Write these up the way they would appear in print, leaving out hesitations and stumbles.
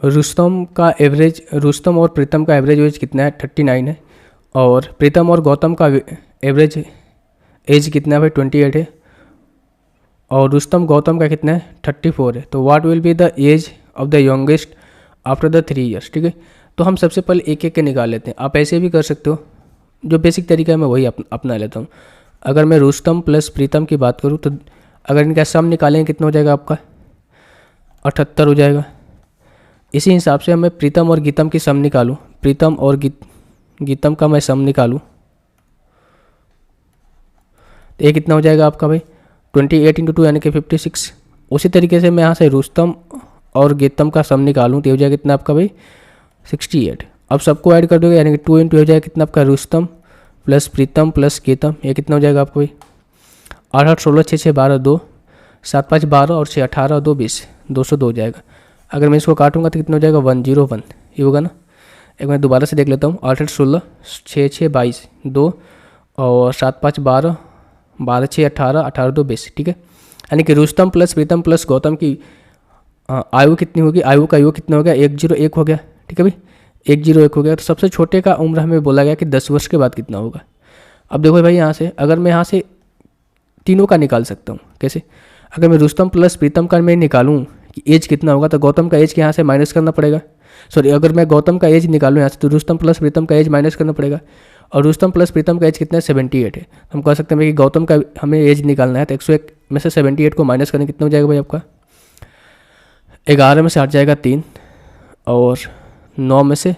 रुस्तम और प्रीतम का average age कितना है? 39 है। और प्रीतम और गौतम का एवरेज एज कितना है भाई? 28 है। और रुस्तम गौतम का कितना है? 34 है। तो what will be the age of the youngest after the 3 years? ठीक है, तो हम सबसे पहले एक एक के निकाल लेते हैं। आप ऐसे भी कर सकते हो, जो बेसिक तरीका है मैं वही अपना लेता हूँ। अगर मैं रुस्तम प्लस प्रीतम की बात करूँ तो अगर इनका सम निकालेंगे कितना हो जाएगा आपका? 78 हो जाएगा। इसी हिसाब से मैं प्रीतम और गीतम की सम निकालूँ, प्रीतम और गीतम का मैं सम निकालूँ तो ये कितना हो जाएगा आपका भाई? 28 × 2 यानी कि 56। उसी तरीके से मैं यहाँ से रुस्तम और गीतम का सम निकालूँ तो हो जाएगा कितना आपका भाई? 68। अब सबको ऐड कर दोगे यानी कि 2 × हो जाएगा कितना आपका? रुस्तम प्लस प्रीतम प्लस गीतम, ये कितना हो जाएगा आपको भाई? 8 8 16 6 6 12 2 7 5 12 और 6 18 और 2 20, 202 हो जाएगा। अगर मैं इसको काटूंगा तो कितना हो जाएगा? 101, ये होगा ना। एक मैं दोबारा से देख लेता हूँ। 8 8 16 6 6 22 2 और 7 5 12 12 6 18 18 2 20, ठीक है। यानी कि रुस्तम प्लस प्रीतम प्लस गौतम की आयु कितनी होगी? आयु का योग कितना हो गया? 101 हो गया, ठीक है भाई, 101 हो गया। तो सबसे छोटे का उम्र हमें बोला गया कि 10 वर्ष के बाद कितना होगा। अब देखो भाई, यहाँ से अगर मैं यहाँ से तीनों का निकाल सकता हूँ। कैसे? अगर मैं रुस्तम प्लस प्रीतम का मैं निकालूँ कि एज कितना होगा, तो गौतम का एज के यहाँ से माइनस करना पड़ेगा। सॉरी, अगर मैं गौतम का एज निकालूँ यहाँ से तो रुस्तम प्लस प्रीतम का एज माइनस करना पड़ेगा। और रुस्तम प्लस प्रीतम का एज कितना है? 78 है। हम कह सकते हैं कि गौतम का हमें एज निकालना है तो 101 में से 78 को माइनस करने कितना हो जाएगा भाई आपका? 11 में से 8 जाएगा 3 और 9 में से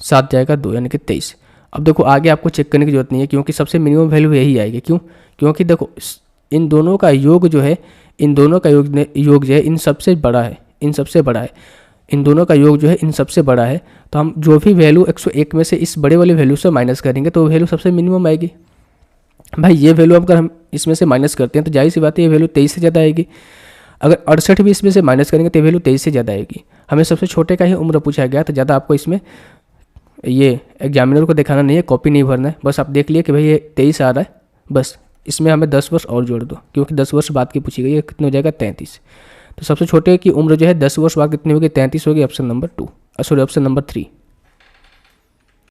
7 जाएगा 2 यानी कि 23। अब देखो आगे आपको चेक करने की जरूरत नहीं है क्योंकि सबसे मिनिमम वैल्यू यही आएगी। क्यों? क्योंकि देखो इन दोनों का योग जो है, इन दोनों का योग जो है इन सबसे बड़ा है, इन सबसे बड़ा है। इन दोनों का योग जो है इन सबसे बड़ा है। तो हम जो भी वैल्यू 101 में से इस बड़े वाली वैल्यू से माइनस करेंगे तो वैल्यू सबसे मिनिमम आएगी। भाई ये वैल्यू अगर हम इसमें से माइनस करते हैं तो जाहिर सी बात है ये वैल्यू 23 से ज़्यादा आएगी। अगर 68 भी इसमें से माइनस करेंगे तो वैल्यू 23 से ज़्यादा आएगी। हमें सबसे छोटे का ही उम्र पूछा गया तो ज़्यादा आपको इसमें ये एग्जामिनर को दिखाना नहीं है, कॉपी नहीं भरना है। बस आप देख लिए कि भाई ये 23 आ रहा है, बस इसमें हमें 10 वर्ष और जोड़ दो क्योंकि 10 वर्ष बाद की पूछी गई है। कितने हो जाएगा? 33। तो सबसे छोटे की उम्र जो है 10 वर्ष बाद कितनी होगी? 33 होगी। Option number 2, sorry option number 3।